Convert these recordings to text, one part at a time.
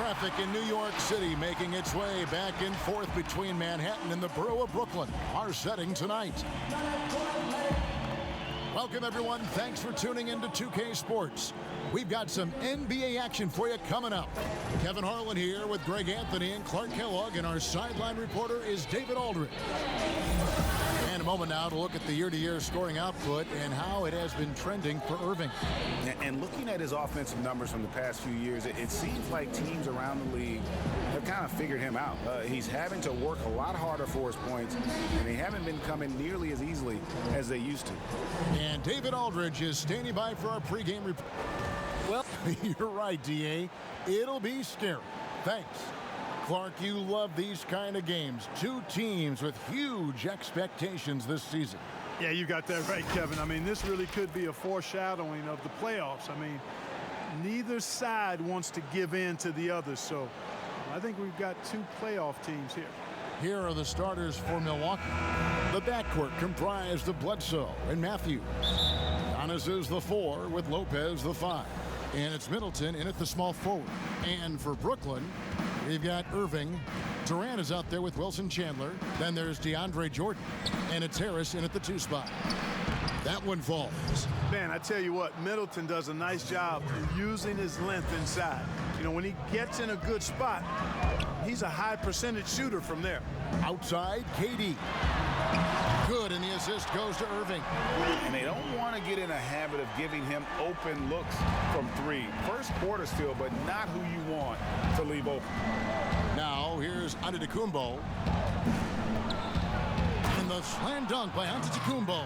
traffic in New York City making its way back and forth between Manhattan and the borough of Brooklyn. Our setting tonight. Welcome, everyone. Thanks for tuning in to 2K Sports. We've got some NBA action for you coming up. Kevin Harlan here with Greg Anthony and Clark Kellogg, and our sideline reporter is David Aldridge. And a moment now to look at the year-to-year scoring output and how it has been trending for Irving. And looking at his offensive numbers from the past few years, it seems like teams around the league have kind of figured him out. He's having to work a lot harder for his points, and they haven't been coming nearly as easily as they used to. And David Aldridge is standing by for our pregame report. Well, you're right, D.A. It'll be scary. Thanks. Clark, you love these kind of games. Two teams with huge expectations this season. Yeah, you got that right, Kevin. I mean, this really could be a foreshadowing of the playoffs. I mean, neither side wants to give in to the other, so I think we've got two playoff teams here. Here are the starters for Milwaukee. The backcourt comprised of Bledsoe and Matthews. Giannis is the 4 with Lopez the 5. And it's Middleton in at the small forward. And for Brooklyn, we've got Irving. Durant is out there with Wilson Chandler. Then there's DeAndre Jordan. And it's Harris in at the 2 spot. That one falls. Man, I tell you what, Middleton does a nice job using his length inside. You know, when he gets in a good spot, he's a high percentage shooter from there. Outside, KD. Good, and the assist goes to Irving. And they don't want to get in a habit of giving him open looks from 3. First quarter still, but not who you want to leave open. Now, here's Antetokounmpo. And the slam dunk by Antetokounmpo.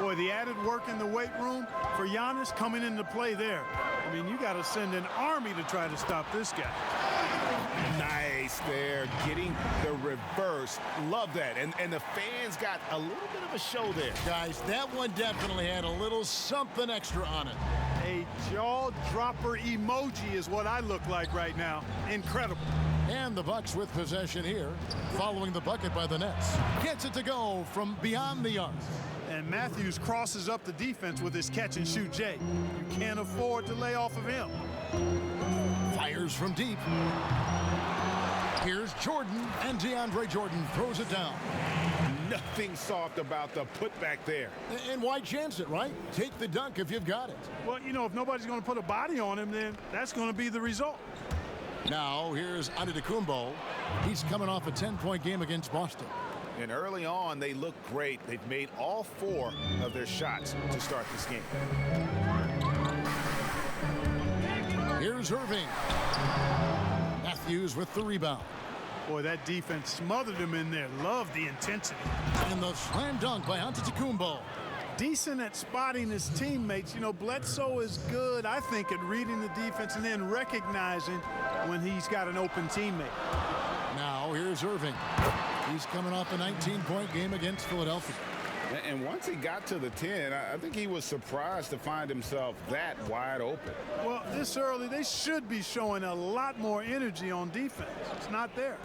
Boy, the added work in the weight room for Giannis coming into play there. I mean, you got to send an army to try to stop this guy. Nice there, getting the reverse. Love that. And the fans got a little bit of a show there. Guys, that one definitely had a little something extra on it. A jaw-dropper emoji is what I look like right now. Incredible. And the Bucks with possession here, following the bucket by the Nets. Gets it to go from beyond the arc. And Matthews crosses up the defense with his catch-and-shoot J. You can't afford to lay off of him. Fires from deep. Here's Jordan, and DeAndre Jordan throws it down. Nothing soft about the putback there. And why chance it, right? Take the dunk if you've got it. Well, you know, if nobody's going to put a body on him, then that's going to be the result. Now, here's Antetokounmpo. He's coming off a 10-point game against Boston. And early on, they look great. They've made all 4 of their shots to start this game. Here's Irving. Matthews with the rebound. Boy, that defense smothered him in there. Love the intensity. And the slam dunk by Antetokounmpo. Decent at spotting his teammates. You know, Bledsoe is good, I think, at reading the defense and then recognizing when he's got an open teammate. Now, here's Irving. He's coming off a 19-point game against Philadelphia. And once he got to the 10, I think he was surprised to find himself that wide open. Well, this early, they should be showing a lot more energy on defense. It's not there.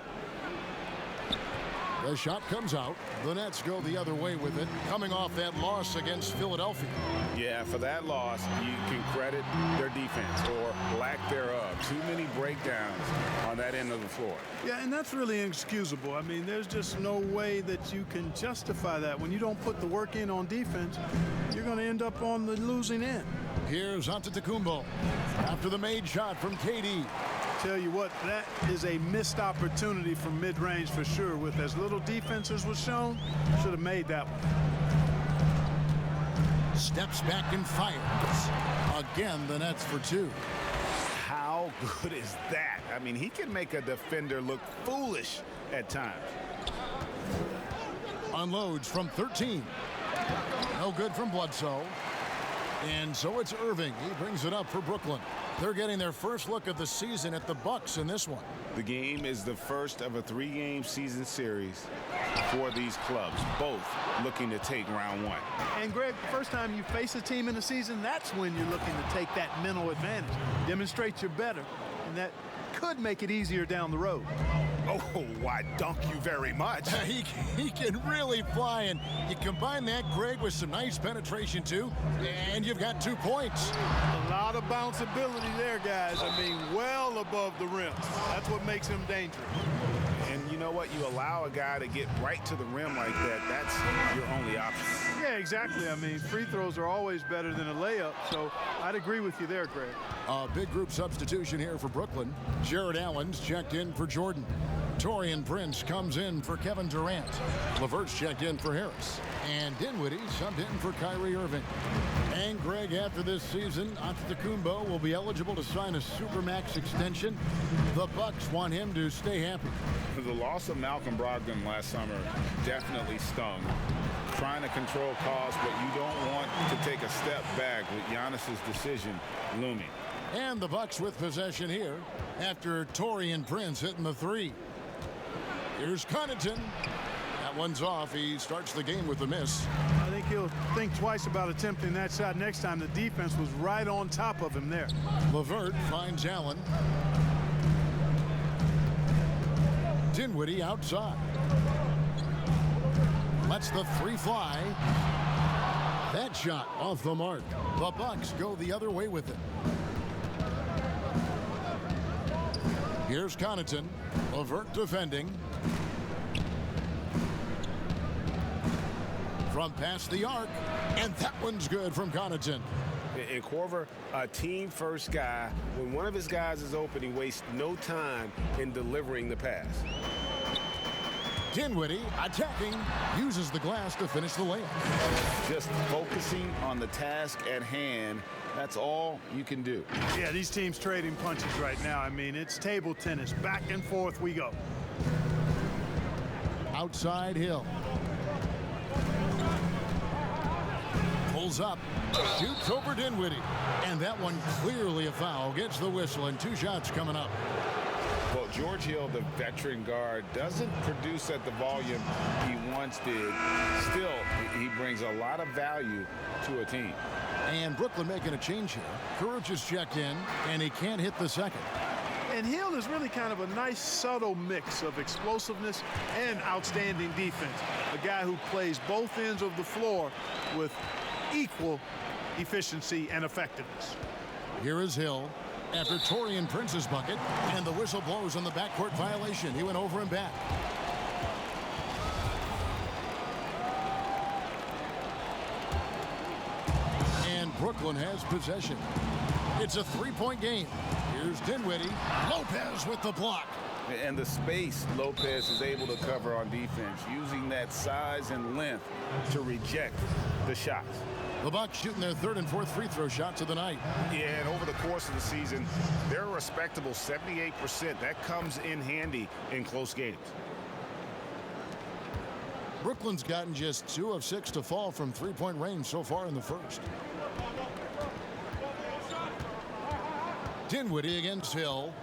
The shot comes out. The Nets go the other way with it, coming off that loss against Philadelphia. Yeah, for that loss, you can credit their defense or lack thereof. Too many breakdowns on that end of the floor. Yeah, and that's really inexcusable. I mean, there's just no way that you can justify that. When you don't put the work in on defense, you're going to end up on the losing end. Here's Antetokounmpo after the made shot from KD. Tell you what, that is a missed opportunity from mid-range for sure. With as little defense as was shown, should have made that one. Steps back and fires. Again, the Nets for 2. How good is that? I mean, he can make a defender look foolish at times. Unloads from 13. No good from Bledsoe. And so it's Irving. He brings it up for Brooklyn. They're getting their first look of the season at the Bucks in this one. The game is the first of a 3-game season series for these clubs, both looking to take round 1. And Greg, the first time you face a team in the season, that's when you're looking to take that mental advantage. Demonstrate you're better, and that could make it easier down the road. Oh, why, thank you very much. He can really fly, and you combine that, Greg, with some nice penetration, too, and you've got 2 points. A lot of bounceability there, guys. I mean, well above the rim. That's what makes him dangerous. And you know what? You allow a guy to get right to the rim like that, that's your only option. Yeah, exactly. I mean, free throws are always better than a layup, so I'd agree with you there, Greg. A big group substitution here for Brooklyn. Jared Allen's checked in for Jordan. Taurean Prince comes in for Kevin Durant. LeVert's checked in for Harris. And Dinwiddie subbed in for Kyrie Irving. And Greg, after this season, Antetokounmpo will be eligible to sign a Supermax extension. The Bucks want him to stay happy. The loss of Malcolm Brogdon last summer definitely stung. Trying to control costs, but you don't want to take a step back with Giannis's decision looming. And the Bucks with possession here after Taurean Prince hitting the 3. Here's Connaughton. That one's off. He starts the game with a miss. I think he'll think twice about attempting that shot next time. The defense was right on top of him there. LeVert finds Allen. Dinwiddie outside. Lets the 3 fly. That shot off the mark. The Bucks go the other way with it. Here's Connaughton. LeVert defending. From past the arc, and that one's good from Connaughton. And Korver, a team-first guy. When one of his guys is open, he wastes no time in delivering the pass. Dinwiddie attacking, uses the glass to finish the layup. Just focusing on the task at hand, that's all you can do. Yeah, these teams trading punches right now. I mean, it's table tennis. Back and forth we go. Outside Hill. Pulls up, shoots over Dinwiddie, and that one clearly a foul. Gets the whistle, and 2 shots coming up. Well, George Hill, the veteran guard, doesn't produce at the volume he once did. Still, he brings a lot of value to a team. And Brooklyn making a change here. Courage is checked in, and he can't hit the second. And Hill is really kind of a nice, subtle mix of explosiveness and outstanding defense. A guy who plays both ends of the floor with equal efficiency and effectiveness. Here is Hill after Taurean Prince's bucket, and the whistle blows on the backcourt violation. He went over and back. And Brooklyn has possession. It's a 3-point game. Here's Dinwiddie. Lopez with the block. And the space Lopez is able to cover on defense, using that size and length to reject the shots. The Bucks shooting their 3rd and 4th free throw shots of the night. Yeah, and over the course of the season, they're a respectable 78%. That comes in handy in close games. Brooklyn's gotten just 2 of 6 to fall from 3-point range so far in the first. Dinwiddie against Hill.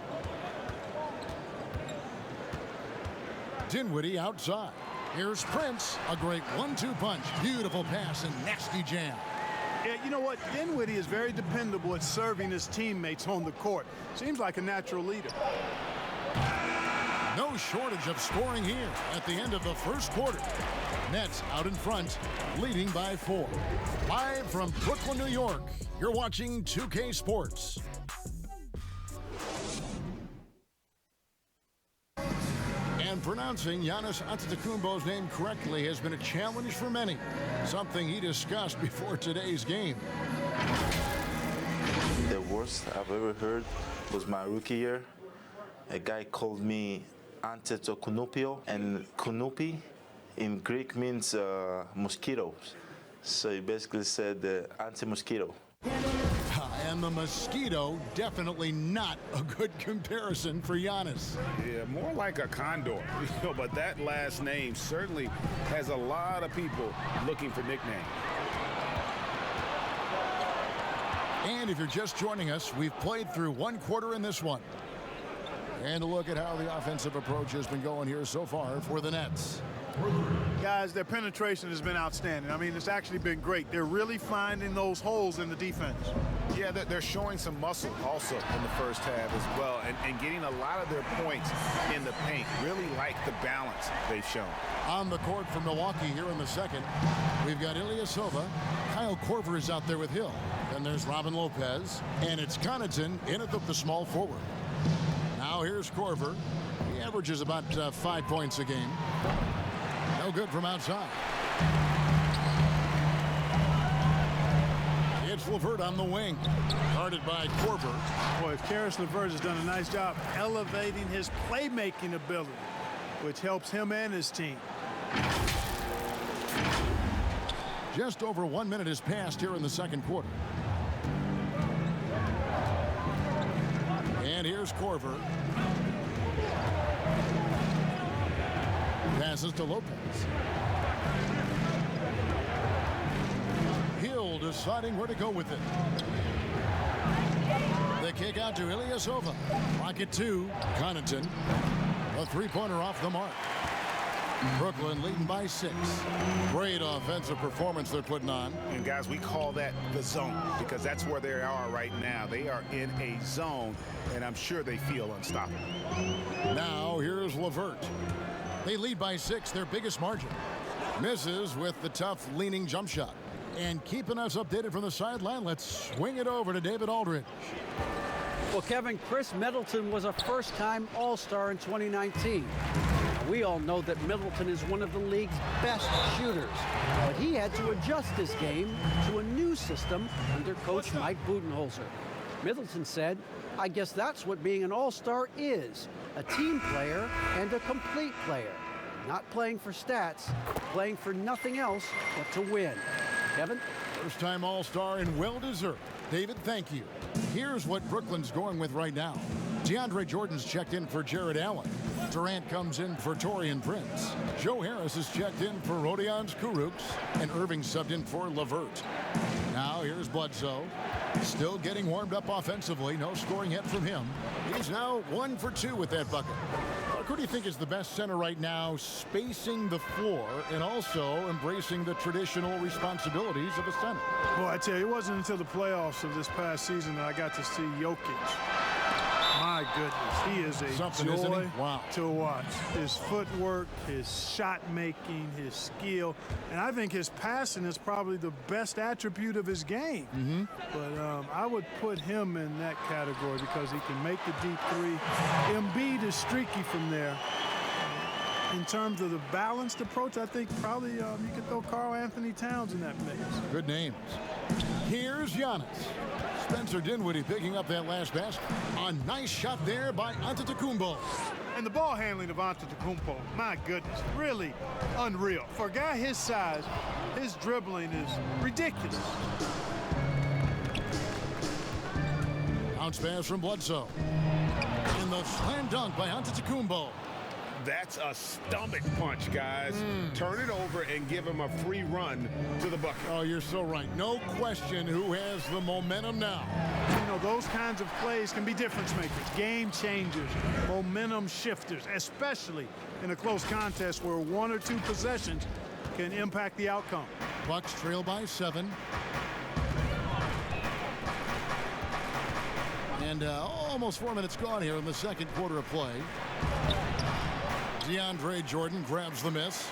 Dinwiddie outside. Here's Prince. A great 1-2 punch. Beautiful pass and nasty jam. Yeah, you know what? Dinwiddie is very dependable at serving his teammates on the court. Seems like a natural leader. No shortage of scoring here at the end of the first quarter. Nets out in front, leading by 4. Live from Brooklyn, New York, you're watching 2K Sports. And pronouncing Giannis Antetokounmpo's name correctly has been a challenge for many, something he discussed before today's game. The worst I've ever heard was my rookie year. A guy called me Antetokounmpo, and Kounupi in Greek means mosquitoes. So he basically said anti-mosquito. And the mosquito, definitely not a good comparison for Giannis. Yeah, more like a condor. But that last name certainly has a lot of people looking for nicknames. And if you're just joining us, we've played through 1 quarter in this one. And a look at how the offensive approach has been going here so far for the Nets. Guys, their penetration has been outstanding. I mean, it's actually been great. They're really finding those holes in the defense. Yeah, they're showing some muscle also in the first half as well, and getting a lot of their points in the paint. Really like the balance they've shown. On the court for Milwaukee here in the second, we've got Ilyasova. Kyle Korver is out there with Hill. Then there's Robin Lopez, and it's Connaughton in at the small forward. Now here's Korver. He averages about 5 points a game. No good from outside. It's LeVert on the wing, guarded by Korver. Boy, Karis LeVert has done a nice job elevating his playmaking ability, which helps him and his team. Just over 1 minute has passed here in the second quarter. And here's Korver. Passes to Lopez. Hill deciding where to go with it. The kick out to Ilyasova. Rocket 2. Connaughton. A three-pointer off the mark. Brooklyn leading by 6. Great offensive performance they're putting on. And guys, we call that the zone because that's where they are right now. They are in a zone, and I'm sure they feel unstoppable. Now here's LeVert. They lead by 6, their biggest margin. Misses with the tough leaning jump shot. And keeping us updated from the sideline, let's swing it over to David Aldridge. Well, Kevin, Chris Middleton was a first-time All-Star in 2019. We all know that Middleton is one of the league's best shooters, but he had to adjust his game to a new system under coach Mike Budenholzer. Middleton said, "I guess that's what being an All-Star is, a team player and a complete player. Not playing for stats, playing for nothing else but to win." Kevin? First-time All-Star and well-deserved. David, thank you. Here's what Brooklyn's going with right now. DeAndre Jordan's checked in for Jared Allen. Durant comes in for Taurean Prince. Joe Harris is checked in for Rodions Kurucs. And Irving subbed in for LeVert. Now here's Bledsoe. Still getting warmed up offensively. No scoring yet from him. He's now 1 for 2 with that bucket. Who do you think is the best center right now, spacing the floor and also embracing the traditional responsibilities of a center? Boy, I tell you, it wasn't until the playoffs of this past season that I got to see Jokic. My goodness, he is a Something, joy isn't he? Wow. to watch. His footwork, his shot making, his skill, and I think his passing is probably the best attribute of his game. But I would put him in that category because he can make the deep three. Embiid is streaky from there. In terms of the balanced approach, I think probably you could throw Karl Anthony Towns in that mix. Good names. Here's Giannis. Spencer Dinwiddie picking up that last basket. A nice shot there by Antetokounmpo. And the ball handling of Antetokounmpo, my goodness, really unreal. For a guy his size, his dribbling is ridiculous. Bounce pass from Bledsoe. And the slam dunk by Antetokounmpo. That's a stomach punch, guys. Turn it over and give him a free run to the bucket. Oh, you're so right. No question who has the momentum now. You know, those kinds of plays can be difference makers, game changers, momentum shifters, especially in a close contest where 1 or 2 possessions can impact the outcome. Bucks trail by 7. And almost 4 minutes gone here in the second quarter of play. DeAndre Jordan grabs the miss.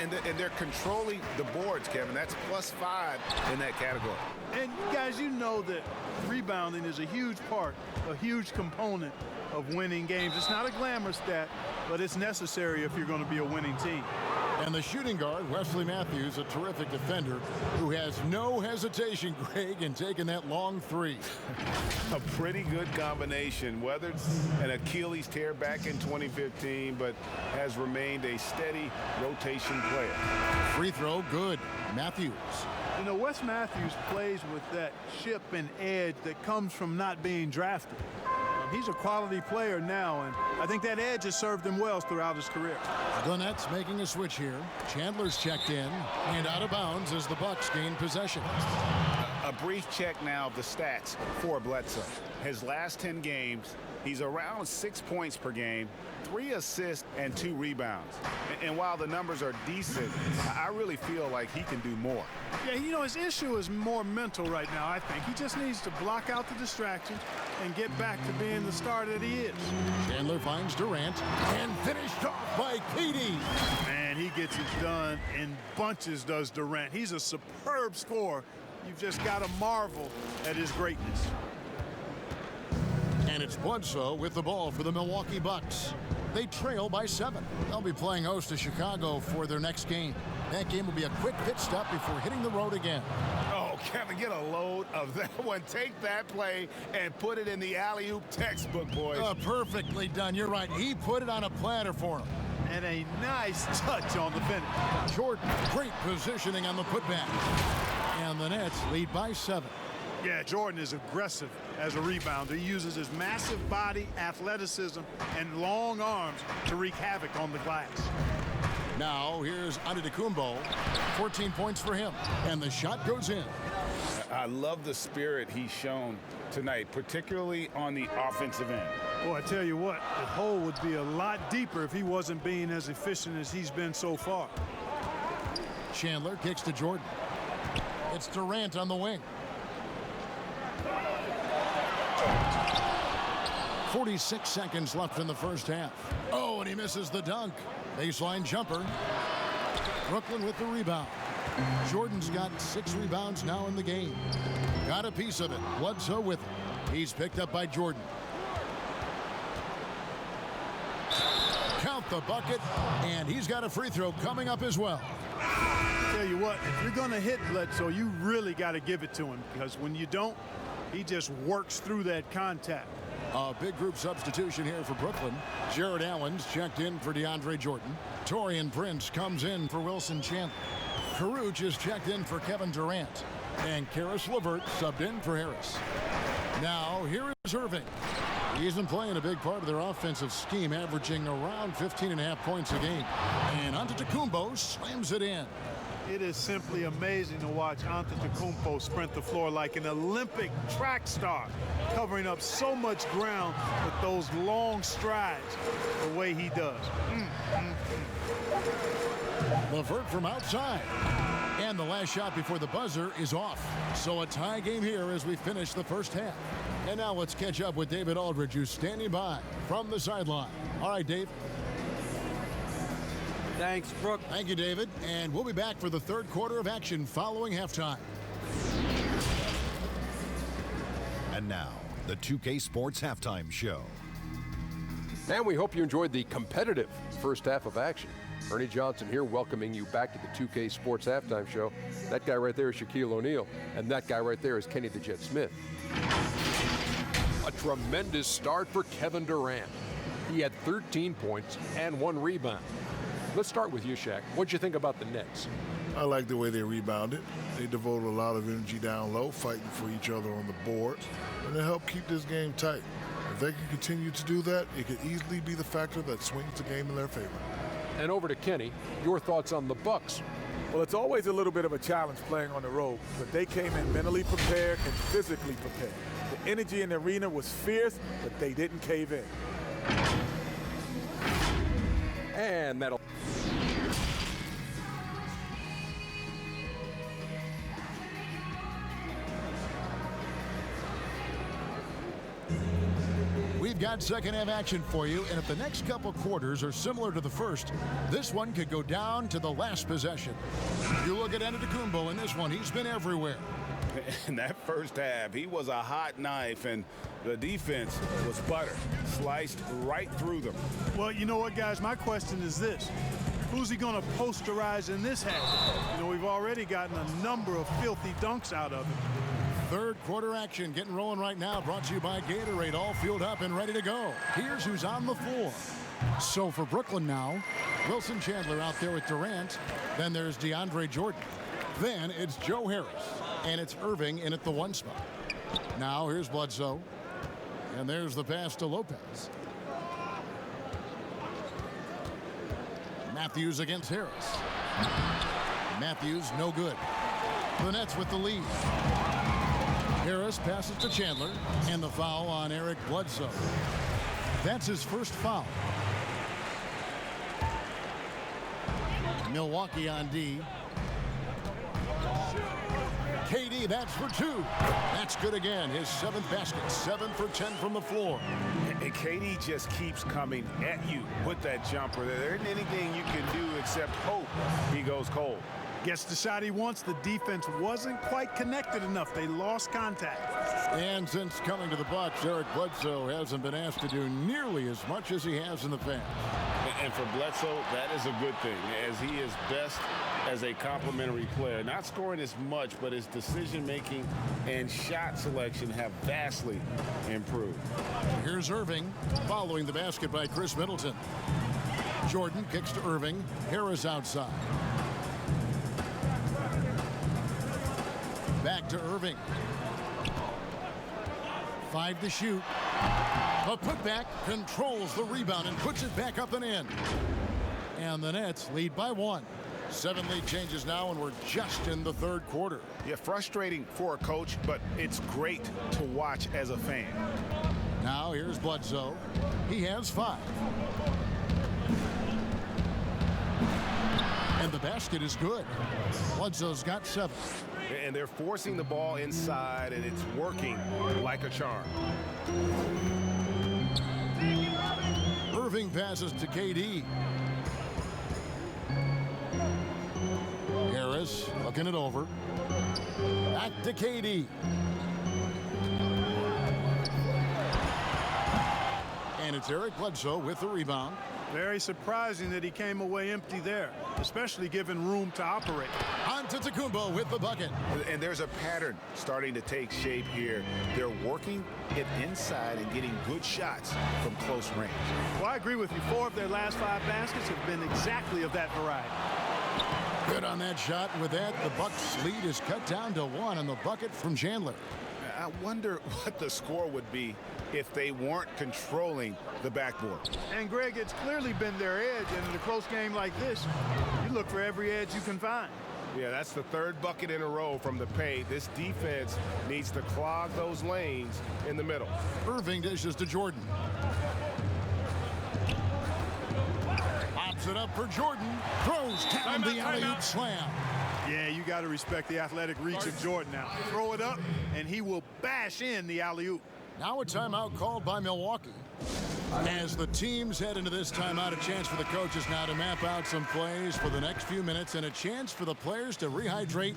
And they're controlling the boards, Kevin. That's +5 in that category. And guys, you know that rebounding is a huge part, a huge component of winning games. It's not a glamour stat, but it's necessary if you're going to be a winning team. And the shooting guard, Wesley Matthews, a terrific defender who has no hesitation, Greg, in taking that long three. A pretty good combination, whether it's an Achilles tear back in 2015, but has remained a steady rotation player. Free throw, good. Matthews. You know, Wes Matthews plays with that chip and edge that comes from not being drafted. He's a quality player now, and I think that edge has served him well throughout his career. The Nets making a switch here. Chandler's checked in and out of bounds as the Bucks gain possession. A brief check now of the stats for Bledsoe. His last 10 games, he's around 6 points per game, 3 assists, and 2 rebounds. And while the numbers are decent, I really feel like he can do more. Yeah, you know, his issue is more mental right now, I think. He just needs to block out the distractions and get back to being the star that he is. Chandler finds Durant and finished off by Katie. Man, he gets it done in bunches, does Durant. He's a superb scorer. You've just got to marvel at his greatness. And it's Bledsoe with the ball for the Milwaukee Bucks. They trail by 7. They'll be playing host to Chicago for their next game. That game will be a quick pit stop before hitting the road again. Oh, Kevin, get a load of that one. Take that play and put it in the alley-oop textbook, boys. Perfectly done. You're right. He put it on a platter for him. And a nice touch on the finish. Jordan, great positioning on the putback. And the Nets lead by 7. Yeah, Jordan is aggressive as a rebounder. He uses his massive body, athleticism, and long arms to wreak havoc on the glass. Now here's Antetokounmpo. 14 points for him. And the shot goes in. I love the spirit he's shown tonight, particularly on the offensive end. Boy, I tell you what, the hole would be a lot deeper if he wasn't being as efficient as he's been so far. Chandler kicks to Jordan. It's Durant on the wing. 46 seconds left in the first half. Oh, and he misses the dunk. Baseline jumper. Brooklyn with the rebound. Jordan's got 6 rebounds now in the game. Got a piece of it. Bledsoe with it. He's picked up by Jordan. Count the bucket, and he's got a free throw coming up as well. Tell you what, if you're going to hit Bledsoe, you really got to give it to him, because when you don't, he just works through that contact. A big group substitution here for Brooklyn. Jared Allen's checked in for DeAndre Jordan. Taurean Prince comes in for Wilson Chandler. Caruth is checked in for Kevin Durant. And Karis LeVert subbed in for Harris. Now here is Irving. He's been playing a big part of their offensive scheme, averaging around 15.5 points a game. And Antetokounmpo slams it in. It is simply amazing to watch Antetokounmpo sprint the floor like an Olympic track star, covering up so much ground with those long strides the way he does. LeVert from outside. And the last shot before the buzzer is off. So a tie game here as we finish the first half. And now let's catch up with David Aldridge, who's standing by from the sideline. All right, Dave. Thanks, Brooke. Thank you, David. And we'll be back for the third quarter of action following halftime. And now, the 2K Sports Halftime Show. And we hope you enjoyed the competitive first half of action. Ernie Johnson here, welcoming you back to the 2K Sports Halftime Show. That guy right there is Shaquille O'Neal, and that guy right there is Kenny the Jet Smith. A tremendous start for Kevin Durant. He had 13 points and 1 rebound. Let's start with you, Shaq. What'd you think about the Nets? I like the way they rebounded. They devoted a lot of energy down low, fighting for each other on the boards, and they helped keep this game tight. If they can continue to do that, it could easily be the factor that swings the game in their favor. And over to Kenny, your thoughts on the Bucks. Well, it's always a little bit of a challenge playing on the road, but they came in mentally prepared and physically prepared. The energy in the arena was fierce, but they didn't cave in. And that'll... We've got second half action for you, and if the next couple quarters are similar to the first, this one could go down to the last possession. You look at Antetokounmpo in this one, he's been everywhere. In that first half, he was a hot knife, and the defense was butter, sliced right through them. Well, you know what, guys? My question is this. Who's he going to posterize in this half? You know, we've already gotten a number of filthy dunks out of him. Third quarter action getting rolling right now, brought to you by Gatorade, all fueled up and ready to go. Here's who's on the floor. So for Brooklyn now, Wilson Chandler out there with Durant. Then there's DeAndre Jordan. Then it's Joe Harris. And it's Irving in at the 1 spot. Now here's Bledsoe. And there's the pass to Lopez. Matthews against Harris. Matthews no good. The Nets with the lead. Harris passes to Chandler, and the foul on Eric Bledsoe. That's his first foul. Milwaukee on D. KD, that's for two. That's good again. His 7th basket, 7 for 10 from the floor. And KD just keeps coming at you with that jumper. There isn't anything you can do except hope he goes cold. Gets the shot he wants. The defense wasn't quite connected enough. They lost contact. And since coming to the Bucks, Eric Bledsoe hasn't been asked to do nearly as much as he has in the past. And for Bledsoe, that is a good thing, as he is best as a complementary player. Not scoring as much, but his decision-making and shot selection have vastly improved. Here's Irving following the basket by Chris Middleton. Jordan kicks to Irving. Harris outside. Back to Irving. 5 to shoot. A putback controls the rebound and puts it back up and in. And the Nets lead by 1. 7 lead changes now, and we're just in the 3rd quarter. Yeah, frustrating for a coach, but it's great to watch as a fan. Now here's Bledsoe. He has 5. And the basket is good. Bledsoe's got 7. And they're forcing the ball inside, and it's working like a charm. Irving passes to KD. Harris looking it over. Back to KD. And it's Eric Bledsoe with the rebound. Very surprising that he came away empty there, especially given room to operate. Antetokounmpo with the bucket. And there's a pattern starting to take shape here. They're working it inside and getting good shots from close range. Well, I agree with you. 4 of their last 5 baskets have been exactly of that variety. Good on that shot. And with that, the Bucks' lead is cut down to 1 on the bucket from Chandler. I wonder what the score would be if they weren't controlling the backboard. And Greg, it's clearly been their edge, and in a close game like this, you look for every edge you can find. Yeah, that's the 3rd bucket in a row from the paint. This defense needs to clog those lanes in the middle. Irving dishes to Jordan. Pops it up for Jordan. Throws down the alley-oop slam. Yeah, you got to respect the athletic reach of Jordan now. Throw it up, and he will bash in the alley-oop. Now a timeout called by Milwaukee. As the teams head into this timeout, a chance for the coaches now to map out some plays for the next few minutes and a chance for the players to rehydrate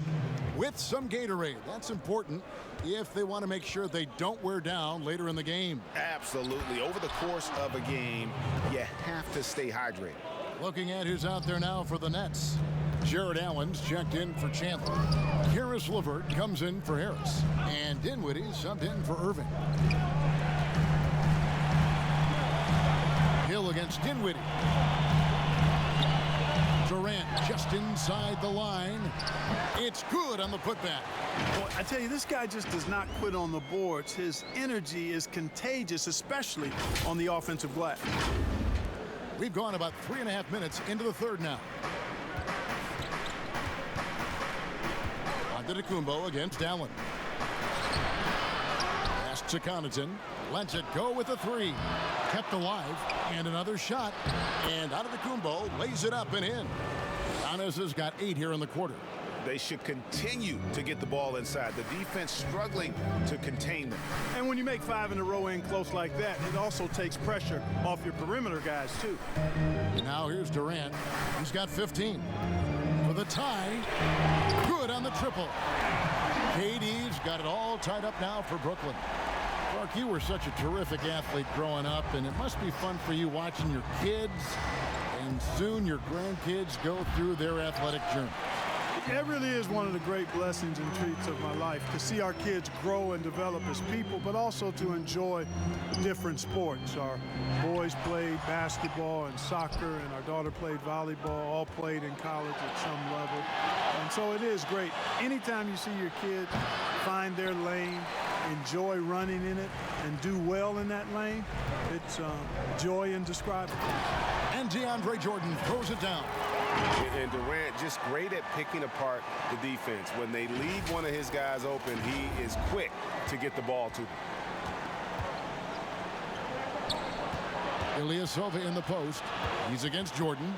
with some Gatorade. That's important if they want to make sure they don't wear down later in the game. Absolutely. Over the course of a game, you have to stay hydrated. Looking at who's out there now for the Nets. Jared Allen's checked in for Chandler. Karis LeVert comes in for Harris. And Dinwiddie subbed in for Irving. Hill against Dinwiddie. Durant just inside the line. It's good on the putback. Well, I tell you, this guy just does not quit on the boards. His energy is contagious, especially on the offensive glass. We've gone about 3.5 minutes into the 3rd now. Antetokounmpo against Allen. Pass to Connaughton. Lets it go with a 3. Kept alive. And another shot. And Antetokounmpo lays it up and in. Giannis has got 8 here in the quarter. They should continue to get the ball inside. The defense struggling to contain them. And when you make 5 in a row in close like that, it also takes pressure off your perimeter guys, too. Now here's Durant. He's got 15. For the tie. Good on the triple. KD's got it all tied up now for Brooklyn. Clark, you were such a terrific athlete growing up, and it must be fun for you watching your kids and soon your grandkids go through their athletic journey. It really is one of the great blessings and treats of my life to see our kids grow and develop as people, but also to enjoy different sports. Our boys played basketball and soccer, and our daughter played volleyball, all played in college at some level. And so it is great. Anytime you see your kids find their lane, enjoy running in it, and do well in that lane, it's joy indescribable. And DeAndre Jordan throws it down. And Durant just great at picking apart the defense. When they leave one of his guys open, he is quick to get the ball to them. Ilyasova in the post. He's against Jordan.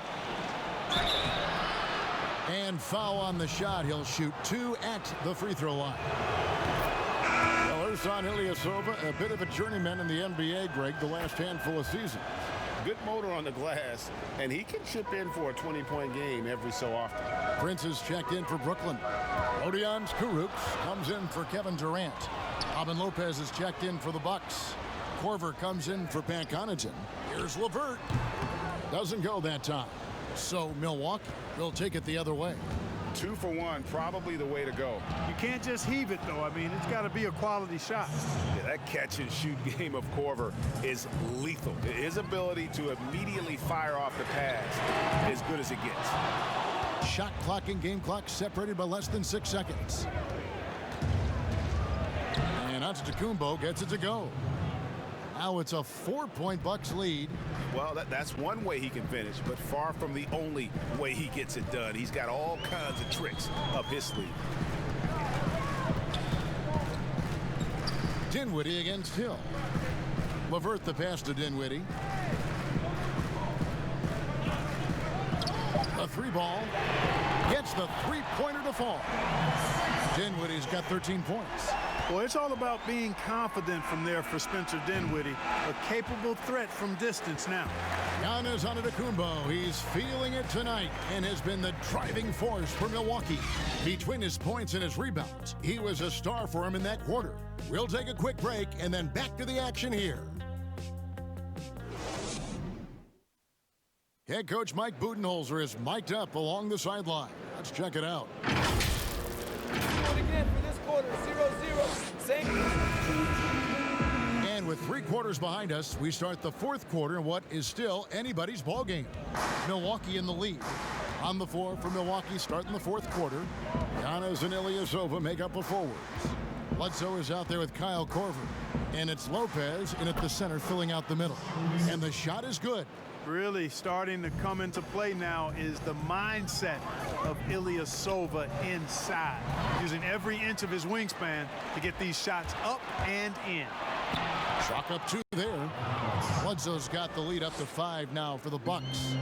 And foul on the shot. He'll shoot 2 at the free throw line. Well, there's on Ilyasova, a bit of a journeyman in the NBA, Greg, the last handful of seasons. Good motor on the glass, and he can chip in for a 20-point game every so often. Prince is checked in for Brooklyn. Rodions Kurucs comes in for Kevin Durant. Robin Lopez is checked in for the Bucks. Korver comes in for Pat Connaughton. Here's LeVert. Doesn't go that time. So Milwaukee will take it the other way. 2 for 1, probably the way to go. You can't just heave it, though. I mean, it's got to be a quality shot. Yeah, that catch-and-shoot game of Korver is lethal. His ability to immediately fire off the pass as good as it gets. Shot clock and game clock separated by less than 6 seconds. And Antetokounmpo gets it to go. Now it's a 4-point Bucks lead. Well, that's one way he can finish, but far from the only way he gets it done. He's got all kinds of tricks up his sleeve. Dinwiddie against Hill. LeVert the pass to Dinwiddie. A 3-ball. Gets the 3-pointer to fall. Dinwiddie's got 13 points. Well, it's all about being confident from there for Spencer Dinwiddie. A capable threat from distance now. Giannis Antetokounmpo, he's feeling it tonight and has been the driving force for Milwaukee. Between his points and his rebounds, he was a star for him in that quarter. We'll take a quick break and then back to the action here. Head coach Mike Budenholzer is mic'd up along the sideline. Let's check it out. Do it again for this quarter, 0-0. Same. And with 3 quarters behind us, we start the 4th quarter in what is still anybody's ball game. Milwaukee in the lead. On the floor for Milwaukee starting the 4th quarter. Giannis and Ilyasova make up the forwards. Bledsoe is out there with Kyle Korver. And it's Lopez in at the center filling out the middle. And the shot is good. Really starting to come into play now is the mindset of Ilyasova inside, using every inch of his wingspan to get these shots up and in. Chalk up 2 there. Bledsoe's got the lead up to 5 now for the Bucks.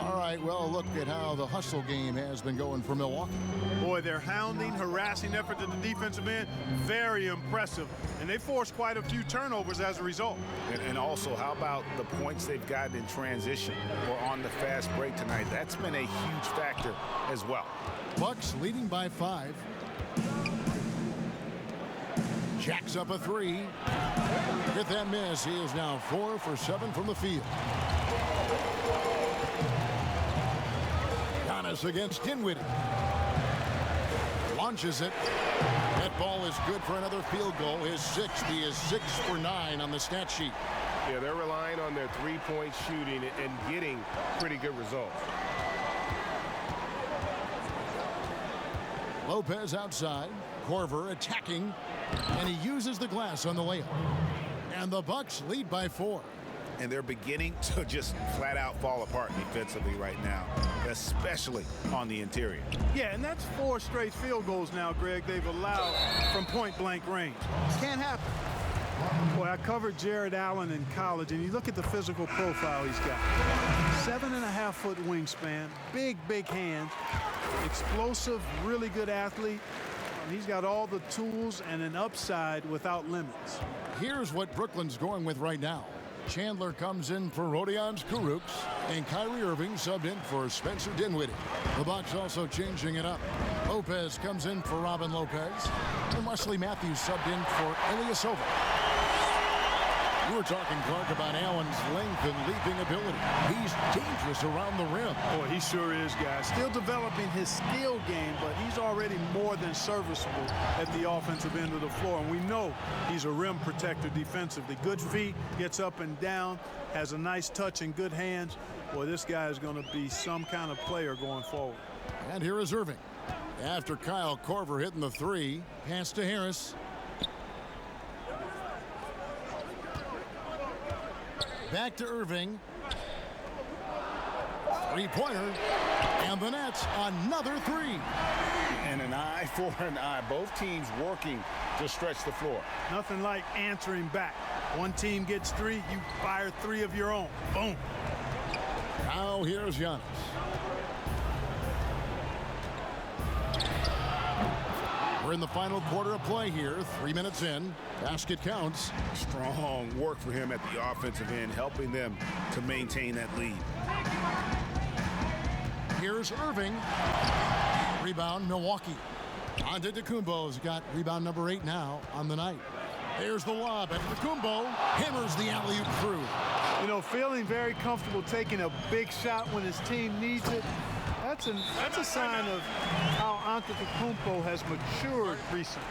All right, well, look at how the hustle game has been going for Milwaukee. Boy, their hounding, harassing effort at the defensive end, very impressive. And they forced quite a few turnovers as a result. And also, how about the points they've gotten in transition or on the fast break tonight? That's been a huge factor as well. Bucks leading by 5. Jacks up a 3. Get that miss. He is now 4 for 7 from the field. Giannis against Dinwiddie. Launches it. That ball is good for another field goal. His 6th. He is 6 for 9 on the stat sheet. Yeah, they're relying on their 3-point shooting and getting pretty good results. Lopez outside. Korver attacking. And he uses the glass on the layup. And the Bucks lead by 4. And they're beginning to just flat out fall apart defensively right now, especially on the interior. Yeah, and that's 4 straight field goals now, Greg, they've allowed from point-blank range. Can't happen. Boy, I covered Jared Allen in college, and you look at the physical profile he's got. 7.5-foot wingspan, big hands, explosive, really good athlete. He's got all the tools and an upside without limits. Here's what Brooklyn's going with right now. Chandler comes in for Rodions Kurucs, and Kyrie Irving subbed in for Spencer Dinwiddie. The Bucks also changing it up. Lopez comes in for Robin Lopez, and Wesley Matthews subbed in for Ilyasova. You were talking, Clark, about Allen's length and leaping ability. He's dangerous around the rim. Boy, he sure is, guys. Still developing his skill game, but he's already more than serviceable at the offensive end of the floor. And we know he's a rim protector defensively. Good feet, gets up and down, has a nice touch and good hands. Boy, this guy is going to be some kind of player going forward. And here is Irving. After Kyle Korver hitting the 3, pass to Harris. Back to Irving. Three-pointer. And the Nets, another three. And an eye for an eye. Both teams working to stretch the floor. Nothing like answering back. One team gets three, you fire three of your own. Boom. Now here's Giannis. We're in the final quarter of play here. 3 minutes in. Basket counts. Strong work for him at the offensive end, helping them to maintain that lead. Here's Irving. Rebound, Milwaukee. Antetokounmpo's got rebound number 8 now on the night. There's the lob. Antetokounmpo hammers the alley-oop through. You know, feeling very comfortable taking a big shot when his team needs it. That's a sign of how Antetokounmpo has matured recently.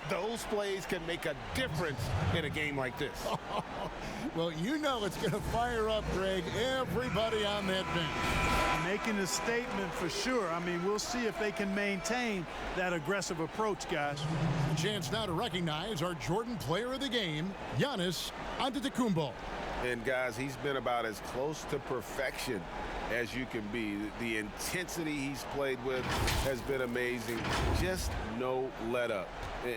Those plays can make a difference in a game like this. Well, you know it's going to fire up, Greg, everybody on that bench. Making a statement for sure. I mean, we'll see if they can maintain that aggressive approach, guys. A chance now to recognize our Jordan player of the game, Giannis Antetokounmpo. And guys, he's been about as close to perfection as you can be. The intensity he's played with has been amazing. Just no let up.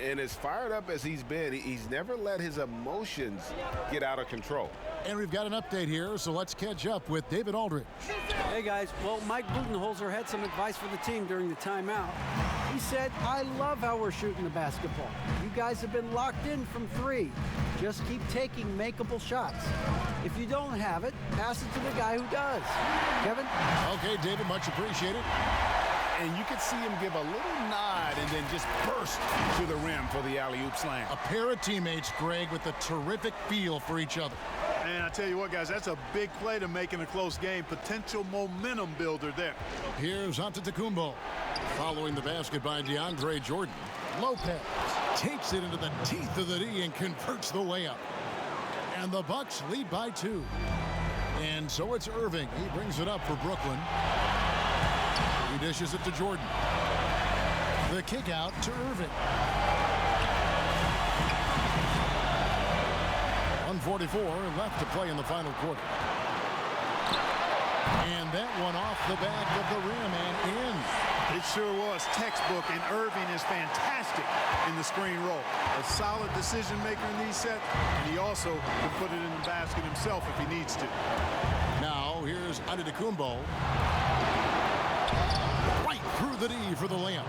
And as fired up as he's been, he's never let his emotions get out of control. And we've got an update here, so let's catch up with David Aldridge. Hey guys, well, Mike Budenholzer had some advice for the team during the timeout. He said, I love how we're shooting the basketball. You guys have been locked in from three. Just keep taking makeable shots. If you don't have it, pass it to the guy who does. Kevin? Okay, David, much appreciated. And you could see him give a little nod and then just burst to the rim for the alley-oop slam. A pair of teammates, Greg, with a terrific feel for each other. And I tell you what, guys, that's a big play to make in a close game. Potential momentum builder there. Here's Antetokounmpo. Following the basket by DeAndre Jordan. Lopez takes it into the teeth of the D and converts the layup. And the Bucks lead by 2. And so it's Irving. He brings it up for Brooklyn. He dishes it to Jordan. The kick out to Irving. 1:44 left to play in the final quarter. And that one off the back of the rim and in. It sure was textbook, and Irving is fantastic in the screen roll. A solid decision maker in these sets, and he also can put it in the basket himself if he needs to. Now here's Antetokounmpo. Right through the D for the layup.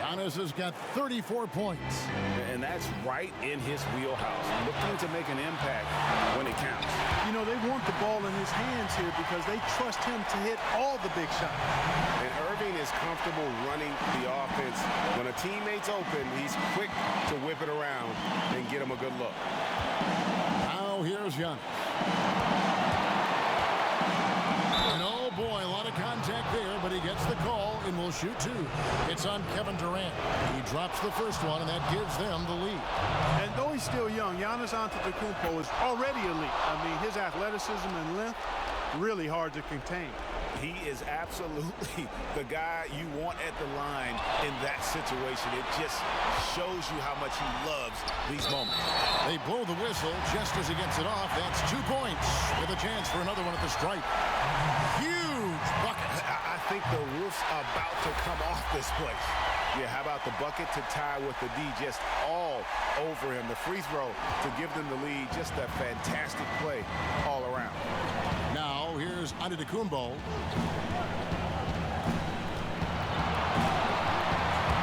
Giannis has got 34 points. And that's right in his wheelhouse. Looking to make an impact when it counts. You know, they want the ball in his hands here because they trust him to hit all the big shots. And Irving is comfortable running the offense. When a teammate's open, he's quick to whip it around and get him a good look. Now here's Giannis. And oh boy, a lot of contact there, but he gets the call and will shoot 2. It's on Kevin Durant. He drops the first one, and that gives them the lead. And though he's still young, Giannis Antetokounmpo is already elite. I mean, his athleticism and length, really hard to contain. He is absolutely the guy you want at the line in that situation. It just shows you how much he loves these moments. They blow the whistle just as he gets it off. That's 2 points with a chance for another one at the stripe. Huge bucket. I think the roof's about to come off this place. Yeah, how about the bucket to tie with the D just all over him. The free throw to give them the lead. Just a fantastic play all around. Now here's Antetokounmpo.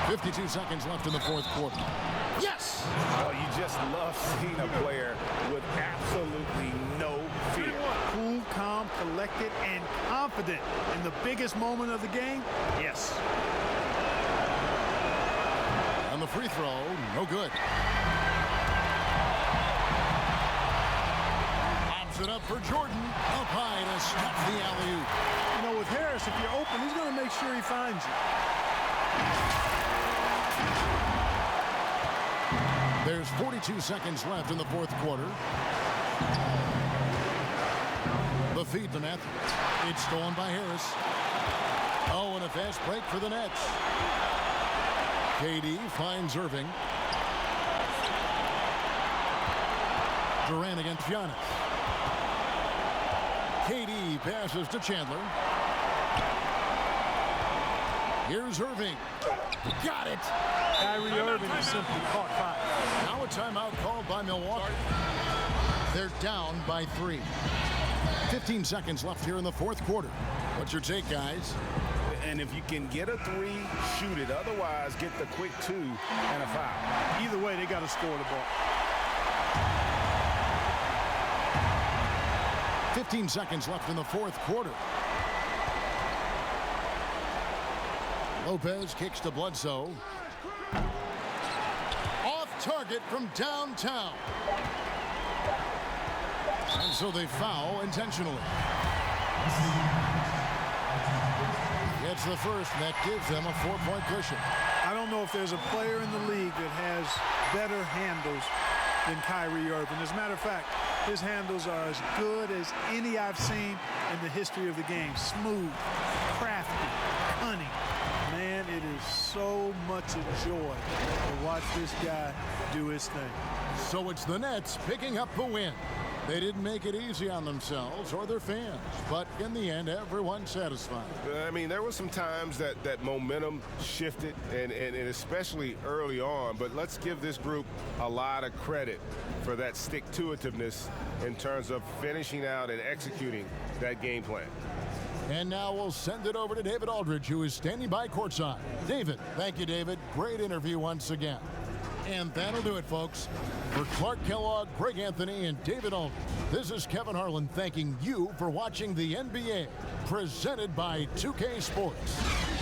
52 seconds left in the fourth quarter. Yes! Oh, you just love seeing a player with absolutely no fear. Cool, calm, collected, and confident in the biggest moment of the game. Yes. And the free throw, no good. Pops it up for Jordan. Up high to stop the alley-oop. You know, with Harris, if you're open, he's going to make sure he finds you. There's 42 seconds left in the fourth quarter. The feed to Matthews. It's stolen by Harris. Oh, and a fast break for the Nets. KD finds Irving. Durant against Giannis. KD passes to Chandler. Here's Irving. Got it. Kyrie Irving has simply caught fire. Now a timeout called by Milwaukee. They're down by 3. 15 seconds left here in the fourth quarter. What's your take, guys? And if you can get a 3, shoot it. Otherwise, get the quick 2 and a foul. Either way, they got to score the ball. 15 seconds left in the fourth quarter. Lopez kicks to Bledsoe. Off target from downtown. And so they foul intentionally. Gets the first, and that gives them a 4-point cushion. I don't know if there's a player in the league that has better handles than Kyrie Irving. As a matter of fact, his handles are as good as any I've seen in the history of the game. Smooth, crafty, cunning. Man, it is so much a joy to watch this guy do his thing. So it's the Nets picking up the win. They didn't make it easy on themselves or their fans, but in the end, everyone's satisfied. I mean, there were some times that momentum shifted, and especially early on, but let's give this group a lot of credit for that stick-to-itiveness in terms of finishing out and executing that game plan. And now we'll send it over to David Aldridge, who is standing by courtside. David, thank you, David. Great interview once again. And that'll do it, folks. For Clark Kellogg, Greg Anthony, and David Aldridge, this is Kevin Harlan thanking you for watching the NBA, presented by 2K Sports.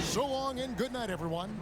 So long and good night, everyone.